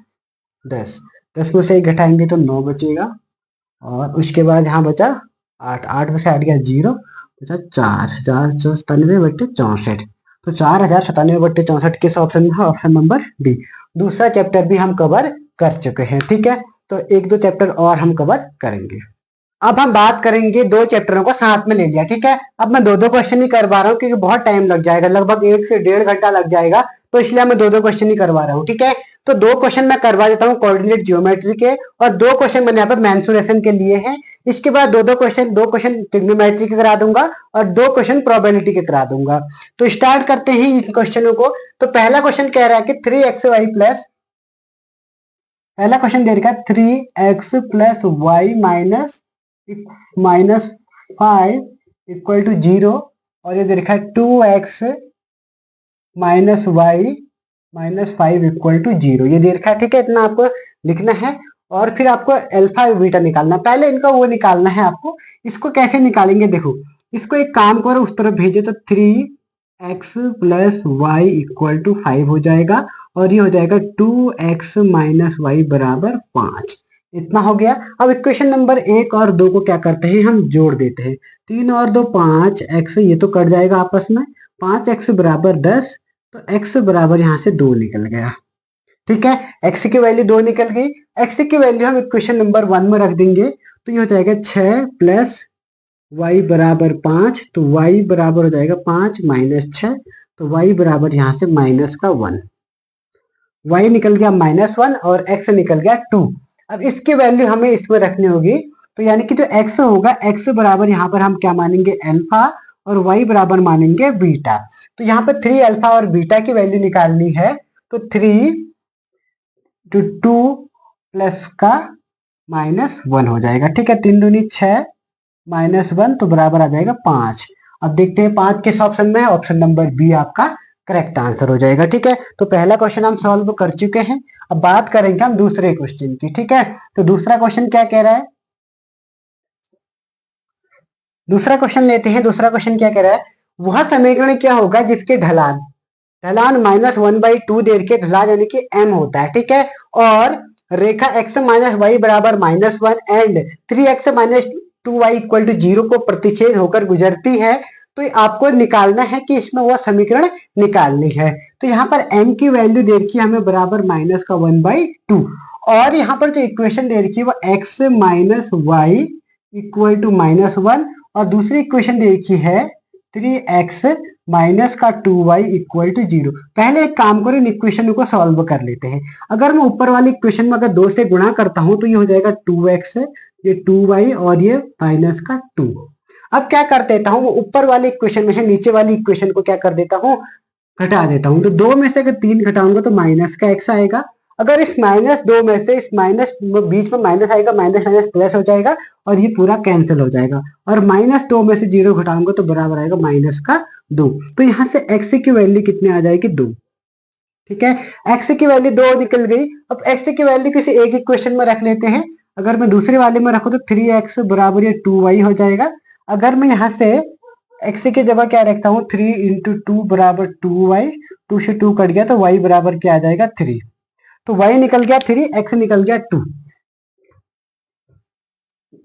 10, 10 में से 1 घटाएंगे तो 9 बचेगा, और उसके बाद यहाँ बचा 8, 8 में से 8 गया 0, बचा 4,497/64। तो 4,097/64 किस ऑप्शन में है, ऑप्शन नंबर डी। दूसरा चैप्टर भी हम कवर कर चुके हैं, ठीक है। तो 1-2 चैप्टर और हम कवर करेंगे। अब हम बात करेंगे, 2 चैप्टरों को साथ में ले लिया, ठीक है। अब मैं 2-2 क्वेश्चन ही करवा रहा हूँ क्योंकि बहुत टाइम लग जाएगा, लगभग 1 से 1.5 घंटा लग जाएगा, तो इसलिए मैं 2-2 क्वेश्चन ही करवा रहा हूँ, ठीक है। तो 2 क्वेश्चन मैं करवा देता हूँ कोऑर्डिनेट ज्योमेट्री के, और 2 क्वेश्चन मैंने यहाँ पे मेंसुरेशन के लिए हैं। इसके बाद 2 क्वेश्चन ट्रिग्नोमेट्री के करा दूंगा और 2 क्वेश्चन प्रोबेबिलिटी के करा दूंगा। तो स्टार्ट करते हैं इन क्वेश्चनों को। तो पहला क्वेश्चन कह रहा है कि 3xy प्लस, पहला क्वेश्चन दे रखा है 3x plus y minus 5 equal to 0, और ये दे रखा है 2x minus y minus 5 equal to 0, ये दे रखा है, ठीक है। इतना आपको लिखना है और फिर आपको अल्फा बीटा निकालना है। पहले इनका वो निकालना है आपको। इसको कैसे निकालेंगे, देखो इसको एक काम करो, उस तरफ भेजो तो 3x plus y equal to 5 हो जाएगा, और ये हो जाएगा 2x माइनस वाई बराबर 5। इतना हो गया। अब इक्वेशन नंबर 1 और 2 को क्या करते हैं, हम जोड़ देते हैं। 3 और 2 5x, ये तो कट जाएगा आपस में, 5x बराबर 10, तो x बराबर यहाँ से 2 निकल गया, ठीक है। x की वैल्यू 2 निकल गई। x की वैल्यू हम इक्वेशन नंबर 1 में रख देंगे, तो ये हो जाएगा 6 प्लस y बराबर 5, तो y बराबर हो जाएगा 5 माइनस 6, तो y बराबर यहाँ से माइनस का 1, y निकल गया -1 और x निकल गया 2। अब इसकी वैल्यू हमें इसमें रखनी होगी, तो यानी कि जो x होगा, x बराबर यहाँ पर हम क्या मानेंगे अल्फा, और y बराबर मानेंगे बीटा। तो यहाँ पर 3 अल्फा और बीटा की वैल्यू निकालनी है, तो 3 to 2 प्लस का -1 हो जाएगा, ठीक है। 3 दूनी 6 -1 तो बराबर आ जाएगा 5। अब देखते हैं 5 किस ऑप्शन में है, ऑप्शन नंबर बी आपका करेक्ट आंसर हो जाएगा, ठीक है। तो पहला क्वेश्चन हम सॉल्व कर चुके हैं। अब बात करेंगे हम दूसरे क्वेश्चन की, ठीक है। तो दूसरा क्वेश्चन क्या कह रहा है, दूसरा क्वेश्चन लेते हैं। दूसरा क्वेश्चन क्या कह रहा है, वह समीकरण क्या होगा जिसके ढलान -1/2 दे के ढलान यानी कि m होता है, ठीक है। और रेखा x माइनस वाई बराबर -1 and 3x minus 2y equal to 0 को प्रतिच्छेद होकर गुजरती है। तो आपको निकालना है कि इसमें वह समीकरण निकालनी है। तो यहाँ पर m की वैल्यू दे रखी है हमें बराबर -1/2, और यहाँ पर जो इक्वेशन दे रखी है वो x minus y equal to -1, और दूसरी इक्वेशन दे रखी है 3x माइनस का 2y इक्वल टू 0। पहले एक काम करो, इन इक्वेशन को सॉल्व कर लेते हैं। अगर मैं ऊपर वाली इक्वेशन में अगर 2 से गुणा करता हूं तो ये हो जाएगा 2x, ये 2y और ये माइनस का 2। अब क्या कर देता हूँ, वो ऊपर वाली इक्वेशन में से नीचे वाली इक्वेशन को क्या कर देता हूँ, घटा देता हूँ। तो 2 में से अगर 3 घटाऊंगा तो माइनस का x आएगा। अगर इस -2 में से इस माइनस बीच में माइनस आएगा, माइनस माइनस प्लस हो जाएगा और ये पूरा कैंसिल हो जाएगा, और -2 में से 0 घटाऊंगा तो बराबर आएगा माइनस का 2। तो यहाँ से x की वैल्यू कितनी आ जाएगी 2, ठीक है। x की वैल्यू 2 निकल गई। अब x की वैल्यू किसी एक इक्वेशन में रख लेते हैं। अगर मैं दूसरे वाले में रखूं तो 3x बराबर ये 2y हो जाएगा। अगर मैं यहाँ से x की जगह क्या रखता हूँ, 3 इंटू 2 बराबर 2y, 2 से 2 कट गया तो y बराबर क्या आ जाएगा 3। तो y निकल गया 3, x निकल गया 2।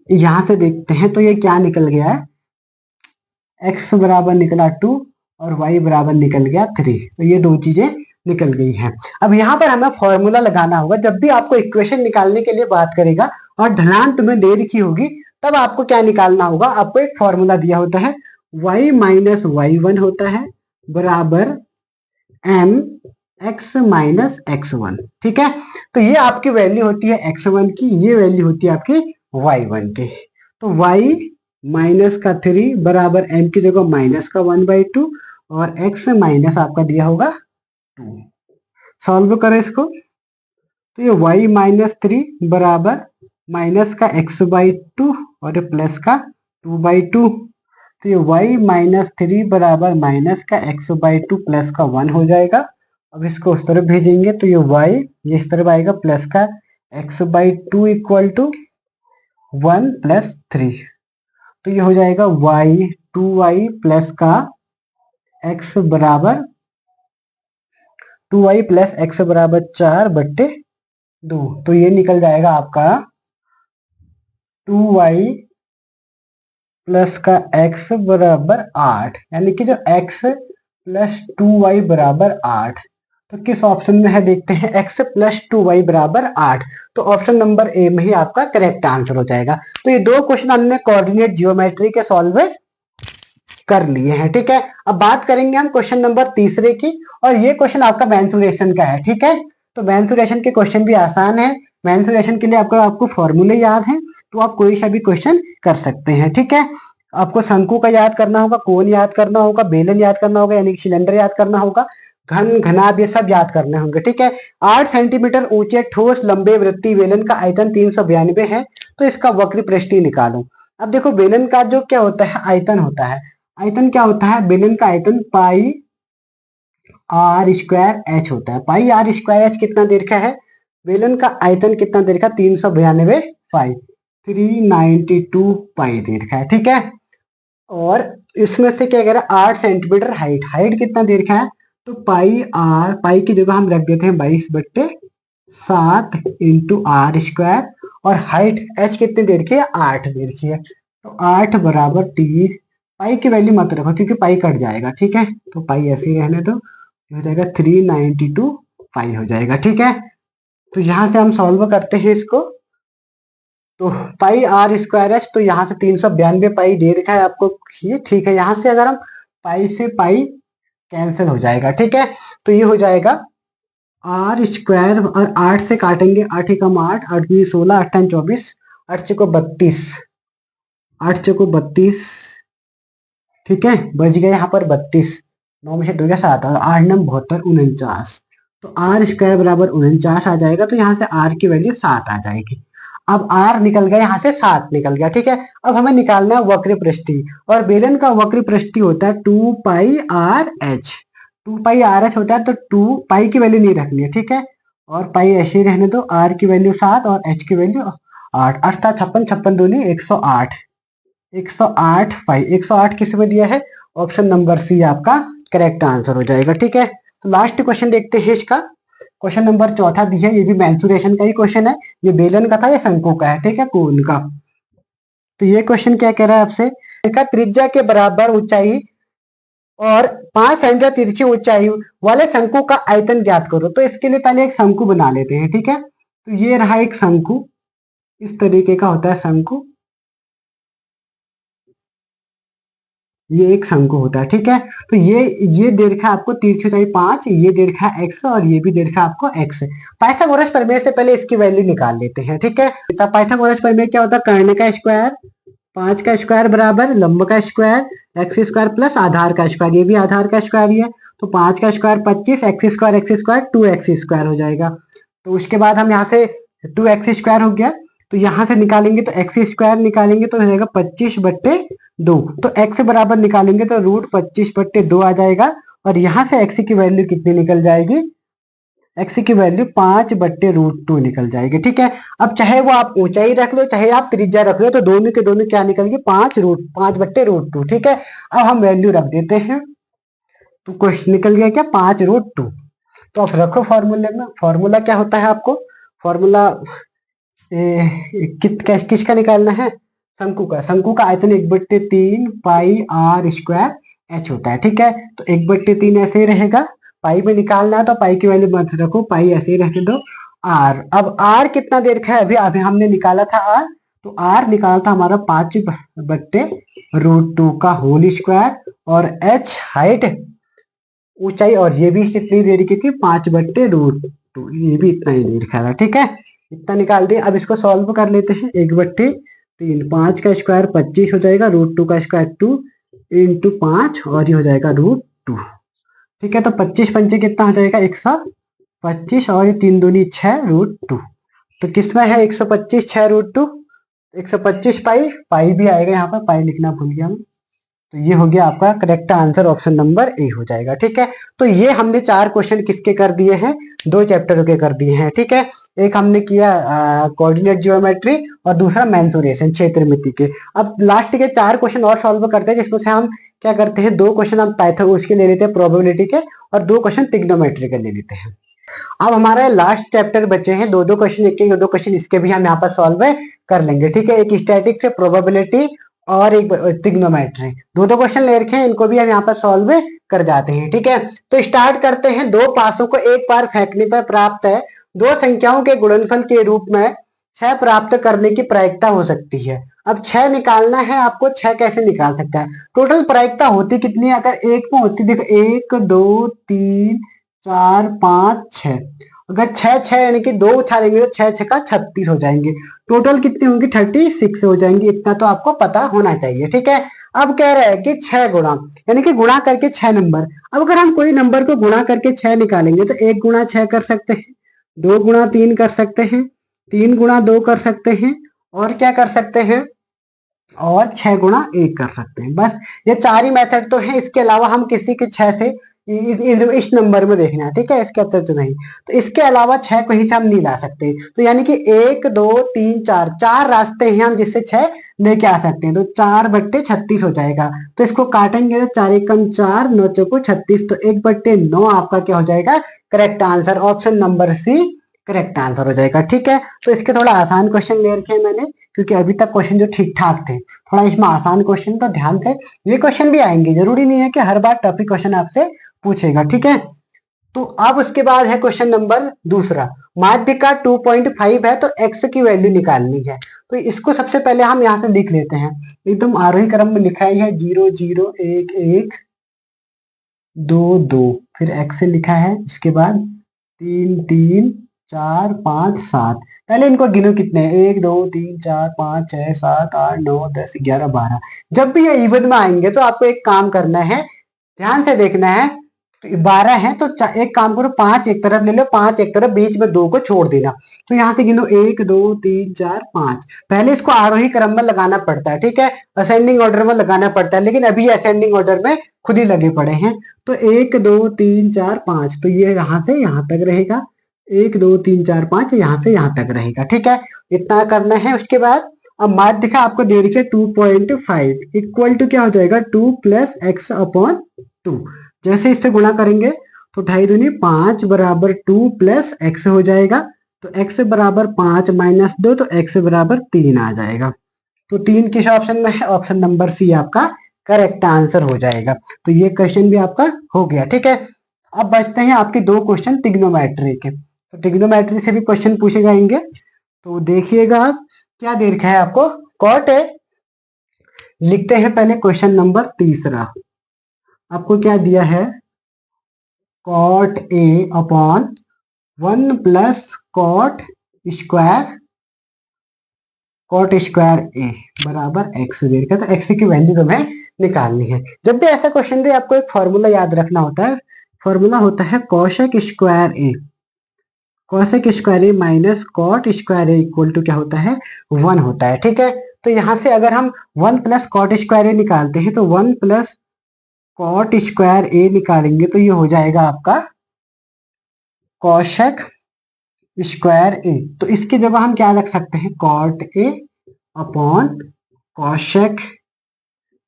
यहां से देखते हैं तो ये क्या निकल गया है, x बराबर निकला 2 और y बराबर निकल गया 3। तो ये 2 चीजें निकल गई हैं। अब यहाँ पर हमें फॉर्मूला लगाना होगा। जब भी आपको इक्वेशन निकालने के लिए बात करेगा और ढलान तुम्हें दे रखी होगी, तब आपको क्या निकालना होगा, आपको एक फॉर्मूला दिया होता है y माइनस y1 होता है बराबर m x minus x one. ठीक है, तो ये आपकी वैल्यू होती है एक्स वन की, ये वैल्यू होती है आपकी वाई वन की। तो वाई माइनस का थ्री बराबर एम की जगह माइनस का वन बाई टू और एक्स माइनस आपका दिया होगा टू। सॉल्व करें इसको, तो ये वाई माइनस थ्री बराबर माइनस का एक्स बाई टू और प्लस का टू बाई टू। तो ये y माइनस थ्री बराबर माइनस का एक्स बाई टू प्लस का वन हो जाएगा। अब इसको उस तरफ भेजेंगे तो ये y ये इस तरफ आएगा प्लस का x by two equal to one plus three. तो ये हो जाएगा y टू वाई प्लस का x बराबर टू वाई प्लस एक्स बराबर चार बट्टे दो। तो ये निकल जाएगा आपका टू वाई प्लस का x बराबर आठ, यानी कि जो x प्लस टू वाई बराबर आठ। तो किस ऑप्शन में है देखते हैं, x प्लस टू वाई बराबर आठ। तो ऑप्शन नंबर ए में ही आपका करेक्ट आंसर हो जाएगा। तो ये दो क्वेश्चन हमने कोऑर्डिनेट जियोमेट्री के सॉल्व कर लिए हैं। ठीक है, अब बात करेंगे हम क्वेश्चन नंबर तीसरे की, और ये क्वेश्चन आपका मेंसुरेशन का है। ठीक है, तो मेंसुरेशन के क्वेश्चन भी आसान है। मेंसुरेशन के लिए आपको फॉर्मूले याद है, तो आप कोई सा भी क्वेश्चन कर सकते हैं। ठीक है, आपको शंकु का याद करना होगा, कोन याद करना होगा, बेलन याद करना होगा यानी कि सिलेंडर याद करना होगा, घन घनाभ ये सब याद करने होंगे। ठीक है, 8 सेंटीमीटर ऊंचे ठोस लंबे वृत्तीय बेलन का आयतन 392 है, तो इसका वक्र पृष्ठीय निकालो। अब देखो बेलन का जो क्या होता है आयतन होता है, आयतन क्या होता है, बेलन का आयतन पाई आर स्क्वायर एच होता है। पाई आर स्क्वायर एच कितना दीर्घ है, बेलन का आयतन कितना दीर्घ, 392 पाई 392 पाई दीर्घ है। ठीक है, और इसमें से क्या कह रहा है 8 सेंटीमीटर हाइट, हाइट कितना दीर्घ है, तो पाई आर, पाई की जगह हम रख देते हैं 22 बट्टे 7 इंटू आर स्क्वायर, और हाइट एच कितनी दीर्घ है, 8 दीर्घ है। तो 8 बराबर 3, पाई की वैल्यू मत रखो क्योंकि पाई कट जाएगा। ठीक है, तो पाई ऐसे ही रहने दो, हो जाएगा 392 पाई हो जाएगा। ठीक है, तो यहां से हम सॉल्व करते हैं इसको, तो पाई आर स्क्वायर एच, तो यहाँ से 392 पाई दे रखा है आपको, ये ठीक है। यहाँ से अगर हम पाई से पाई कैंसिल हो जाएगा। ठीक है, तो ये हो जाएगा आर स्क्वायर, और 8 से काटेंगे, 8 एकम 8, 8 दूनी 16, 8 टाइम 24, 8 चौको 32, 8 चौको 32। ठीक है, बच गया यहाँ पर 32, 9 में से 2 या 7 और 8 नम 72 49। तो आर स्क्वायर बराबर 49 आ जाएगा, तो यहाँ से आर की वैल्यू 7 आ जाएगी। अब आर निकल गया, यहाँ से 7 निकल गया। ठीक है, अब हमें निकालना है वक्र पृष्ठीय, और बेलन का वक्र पृष्ठीय होता है 2 पाई आर एच। 2 पाई आर एच होता है, तो 2 पाई की वैल्यू नहीं रखनी है। ठीक है, और पाई ऐसे ही रहने दो, आर की वैल्यू 7 और एच की वैल्यू 8, अर्थात 56 56 दूनी 108, 108 पाई, 108 किस में दिया है, ऑप्शन नंबर सी आपका करेक्ट आंसर हो जाएगा। ठीक है, तो लास्ट क्वेश्चन देखते हैं इसका, क्वेश्चन नंबर चौथा दिया है, ये भी मेंसुरेशन का ही क्वेश्चन है, ये बेलन का था, ये शंकु का है। ठीक है, कोन का। तो ये क्वेश्चन क्या कह रहा है आपसे, त्रिज्या के बराबर ऊंचाई और 5 सेंटीमीटर तिरछी ऊंचाई वाले शंकु का आयतन ज्ञात करो। तो इसके लिए पहले एक शंकु बना लेते हैं। ठीक है, तो ये रहा एक शंकु, इस तरीके का होता है शंकु, ये एक शंकु होता है। ठीक है, तो ये दे रखा है आपको तिरछी ऊंचाई 5, ये दे रखा है x और ये भी दे रखा है आपको x। पाइथागोरस प्रमेय से पहले इसकी वैल्यू निकाल लेते हैं। ठीक है, पाइथागोरस प्रमेय क्या होता है, कर्ण का स्क्वायर, 5 का स्क्वायर बराबर लंब का स्क्वायर एक्स स्क्वायर प्लस आधार का स्क्वायर, ये भी आधार का स्क्वायर ही है। तो 5 का square 25, x square 2 x square हो जाएगा। तो उसके बाद हम यहाँ से 2 एक्स स्क्वायर हो गया, तो यहाँ से निकालेंगे तो एक्स स्क्वायर निकालेंगे तो हो जाएगा 25 बट्टे 2। तो x बराबर निकालेंगे तो रूट 25 बट्टे 2 आ जाएगा, और यहाँ से x की वैल्यू कितनी निकल जाएगी, x की वैल्यू 5 बट्टे रूट 2 निकल जाएगी। ठीक है, अब चाहे वो आप ऊंचाई रख लो चाहे आप त्रिज्या रख लो, तो दोनों के दोनों क्या निकल गए, 5 बट्टे रूट 2। ठीक है, अब हम वैल्यू रख देते हैं, तो क्वेश्चन निकल गया क्या, 5 रूट 2। तो आप रखो फॉर्मूले में, फॉर्मूला क्या होता है आपको, फॉर्मूला किसका निकालना है, शंकु का। शंकु का आयतन 1/3 पाई आर स्क्वायर एच होता है। ठीक है, तो 1/3 ऐसे ही रहेगा, पाई में निकालना है तो पाई की वैल्यू मत रखो, पाई ऐसे ही रहने दो। आर, अब आर कितना देर का है, अभी अभी हमने निकाला था आर, तो आर निकाला था हमारा 5 बट्टे रूट 2 का होल स्क्वायर, और एच हाइट ऊंचाई, और ये भी कितनी दे रखी थी 5/√2, ये भी इतना ही दे रखा था। ठीक है, इतना निकाल दिया। अब इसको सॉल्व कर लेते हैं। 1/3, 5 का स्क्वायर 25 हो जाएगा, √2 का स्क्वायर 2 इंटू 5, और ये हो जाएगा √2। ठीक है, तो 25 पंचे कितना हो जाएगा 125, और ये 3 दूनी 6 √2। तो किसमें है 125 6 √2, 125 पाई, पाई भी आएगा यहाँ पर, पाई लिखना भूल गया मैं। तो ये हो गया आपका correct answer, option number A हो जाएगा। ठीक है, तो ये हमने 4 क्वेश्चन किसके कर दिए हैं, 2 चैप्टरों के कर दिए हैं। ठीक है, एक हमने किया कोऑर्डिनेट ज्योमेट्री, और दूसरा मेंसुरेशन क्षेत्रमिति के। अब लास्ट के 4 क्वेश्चन और सॉल्व करते हैं, जिसमें से हम क्या करते हैं, 2 क्वेश्चन हम पाइथन उसके ले लेते हैं प्रोबेबिलिटी के, और 2 क्वेश्चन ट्रिग्नोमेट्री के ले लेते हैं। अब हमारा लास्ट चैप्टर बचे हैं, 2-2 क्वेश्चन, एक 2 क्वेश्चन इसके भी हम यहाँ पर सॉल्व कर लेंगे। ठीक है, एक स्टैटिक से प्रोबेबिलिटी और एक ट्रिग्नोमेट्री, 2-2 क्वेश्चन ले रखे हैं, इनको भी हम यहाँ पर सॉल्व कर जाते हैं। ठीक है, तो स्टार्ट करते हैं। 2 पासों को एक बार फेंकने पर प्राप्त है 2 संख्याओं के गुणनफल के रूप में 6 प्राप्त करने की प्रायिकता हो सकती है। अब 6 निकालना है आपको, 6 कैसे निकाल सकता है, टोटल प्रायिकता होती कितनी है, अगर एक में होती, देखो 1 2 3 4 5 6, अगर 6 6 यानी कि 2 उछालेंगे तो 6 6 का 36 हो जाएंगे, टोटल कितनी होंगी 36 हो जाएंगी। इतना तो आपको पता होना चाहिए। ठीक है, अब कह रहा है कि 6 गुणा, यानी कि गुणा करके 6 नंबर। अब अगर हम कोई नंबर को गुणा करके 6 निकालेंगे तो 1 गुणा 6 कर सकते हैं, 2 गुणा 3 कर सकते हैं, 3 गुणा 2 कर सकते हैं, और क्या कर सकते हैं, और 6 गुणा 1 कर सकते हैं। बस ये 4 ही मेथड तो है, इसके अलावा हम किसी के 6 से इस नंबर में देखना है। ठीक है, इसके अतिरिक्त नहीं, तो इसके अलावा 6 कहीं से हम नहीं ला सकते। तो यानी कि 1 2 3 4, 4 रास्ते हैं हम जिससे 6 लेके आ सकते हैं। तो 4/36 हो जाएगा। तो इसको काटेंगे तो 4 एकम 4, 9 चौको 36, तो 1/9 आपका क्या हो जाएगा, correct answer, option number C correct answer हो जाएगा। ठीक है, तो इसके थोड़ा आसान क्वेश्चन ले रखे हैं मैंने, क्योंकि अभी तक क्वेश्चन जो ठीक ठाक थे, थोड़ा इसमें आसान क्वेश्चन, तो ध्यान से ये क्वेश्चन भी आएंगे, जरूरी नहीं है कि हर बार टॉपिक क्वेश्चन आपसे पूछेगा। ठीक है, तो अब उसके बाद है क्वेश्चन नंबर दूसरा, माध्य का 2.5 है तो x की वैल्यू निकालनी है। तो इसको सबसे पहले हम यहाँ से लिख लेते हैं, एकदम आरोही क्रम में लिखा है 0 0 1 1 2 2, फिर x से लिखा है, इसके बाद 3 3 4 5 7। पहले इनको गिनो कितने हैं, 1 2 3 4 5 6 7 8 9 10 11 12। जब भी ये इवन में आएंगे तो आपको एक काम करना है, ध्यान से देखना है। 12 है तो एक काम करो, 5 एक तरफ ले लो, 5 एक तरफ, बीच में 2 को छोड़ देना। तो यहाँ से गिनो 1 2 3 4 5। पहले इसको आरोही क्रम में लगाना पड़ता है। ठीक है, असेंडिंग ऑर्डर में लगाना पड़ता है, लेकिन अभी असेंडिंग ऑर्डर में खुद ही लगे पड़े हैं। तो 1 2 3 4 5, तो ये यहाँ से यहाँ तक रहेगा, 1 2 3 4 5 यहाँ से यहाँ तक रहेगा। ठीक है, इतना करना है। उसके बाद अब माध्य का आपको दे रखिए 2.5 इक्वल टू क्या हो जाएगा, 2 + x/2। जैसे इससे गुणा करेंगे तो 2.5 दूनी 5 बराबर 2 + x हो जाएगा। तो x बराबर 5 - 2, तो x बराबर 3 आ जाएगा। तो 3 किस ऑप्शन में है, ऑप्शन नंबर सी आपका करेक्ट आंसर हो जाएगा। तो ये क्वेश्चन भी आपका हो गया। ठीक है, अब बचते हैं आपके 2 क्वेश्चन ट्रिग्नोमेट्री के। तो ट्रिग्नोमेट्री से भी क्वेश्चन पूछे जाएंगे। तो देखिएगा क्या दे रखा है आपको, कॉट है, लिखते हैं पहले क्वेश्चन नंबर तीसरा। आपको क्या दिया है, cot A upon 1 + cot square a बराबर x दे रखा है। तो x की वैल्यू तुम्हें निकालनी है। जब भी ऐसा क्वेश्चन दे आपको एक फॉर्मूला याद रखना होता है, फॉर्मूला होता है cosec square A, cosec square A minus cot square A equal to क्या होता है, 1 होता है। ठीक है, तो यहां से अगर हम 1 + कॉट स्क्वायर ए निकालते हैं तो 1 + कॉट स्क्वायर ए निकालेंगे तो ये हो जाएगा आपका कोसेक स्क्वायर ए। तो इसकी जगह हम क्या रख सकते हैं, कॉट ए अपॉन कोसेक,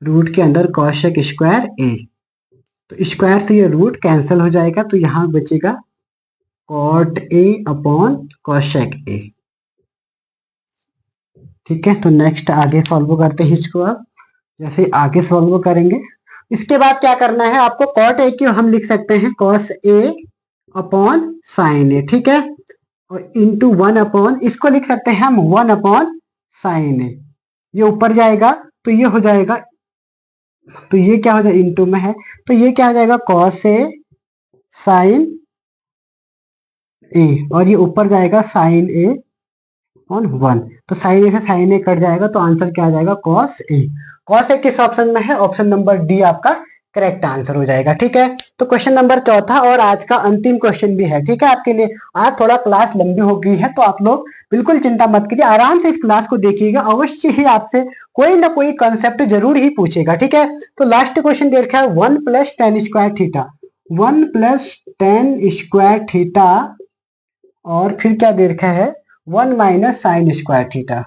रूट के अंदर कोसेक स्क्वायर ए। तो स्क्वायर से ये रूट कैंसिल हो जाएगा, तो यहां बचेगा cot A upon cosec A. ठीक है, तो नेक्स्ट आगे सॉल्व करते हैं इसको। अब जैसे आगे सॉल्व करेंगे, इसके बाद क्या करना है आपको, कॉट ए की हम लिख सकते हैं कॉस ए अपॉन साइन ए। ठीक है, और इंटू 1 अपॉन, इसको लिख सकते हैं हम 1 अपॉन साइन ए। ये ऊपर जाएगा तो ये हो जाएगा, तो ये क्या हो जाएगा, इंटू में है तो ये क्या हो जाएगा, कॉस ए साइन ए, और ये ऊपर जाएगा साइन ए ऑन 1। तो साइन ए से साइन ए कट जाएगा, तो आंसर क्या आ जाएगा, कॉस ए। कॉस ए किस ऑप्शन में है, ऑप्शन नंबर डी आपका करेक्ट आंसर हो जाएगा। ठीक है, तो क्वेश्चन नंबर चौथा और आज का अंतिम क्वेश्चन भी है। ठीक है, आपके लिए आज थोड़ा क्लास लंबी हो गई है, तो आप लोग बिल्कुल चिंता मत कीजिए, आराम से इस क्लास को देखिएगा, अवश्य ही आपसे कोई ना कोई कंसेप्ट जरूर ही पूछेगा। ठीक है, तो लास्ट क्वेश्चन दे रखा है 1 + tan square theta, 1 + tan square theta, और फिर क्या दे रखा है 1 - sin square theta.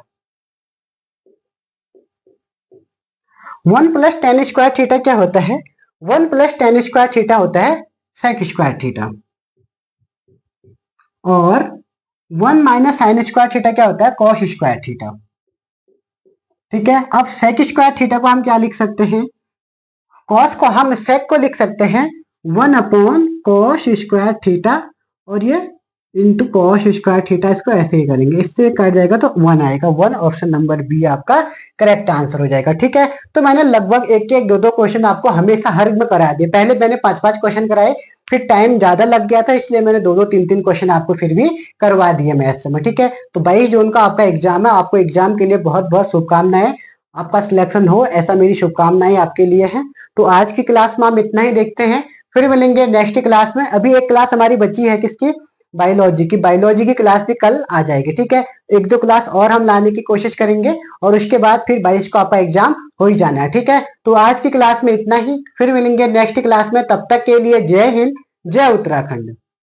1 + tan square theta क्या होता है, 1 + tan स्क्वायर थीटा होता है sec स्क्वायर थीटा, और 1 - sin स्क्वायर थीटा क्या होता है, cos स्क्वायर थीटा। ठीक है, अब sec स्क्वायर थीटा को हम क्या लिख सकते हैं, cos को हम sec को लिख सकते हैं 1/cos स्क्वायर थीटा, और ये इंटू कॉस स्क्वायर थीटा, इसको ऐसे ही करेंगे, इससे कट जाएगा तो 1 आएगा, 1 ऑप्शन नंबर बी आपका करेक्ट आंसर हो जाएगा। ठीक है, तो मैंने लगभग एक एक दो क्वेश्चन आपको हमेशा हर में करा दिए, पहले मैंने 5 क्वेश्चन कराए, फिर टाइम ज्यादा लग गया था, इसलिए मैंने 2 क्वेश्चन आपको फिर भी करवा दिए मैथ्स में। ठीक है, तो 22 जून का आपका एग्जाम है, आपको एग्जाम के लिए बहुत बहुत शुभकामनाएं, आपका सिलेक्शन हो ऐसा मेरी शुभकामनाएं आपके लिए है। तो आज की क्लास में हम इतना ही देखते हैं, फिर मिलेंगे नेक्स्ट क्लास में। अभी एक क्लास हमारी बची है किसकी, बायोलॉजी की क्लास भी कल आ जाएगी। ठीक है, 1-2 क्लास और हम लाने की कोशिश करेंगे, और उसके बाद फिर 22 को आपका एग्जाम हो ही जाना है। ठीक है, तो आज की क्लास में इतना ही, फिर मिलेंगे नेक्स्ट क्लास में, तब तक के लिए जय हिंद, जय उत्तराखंड।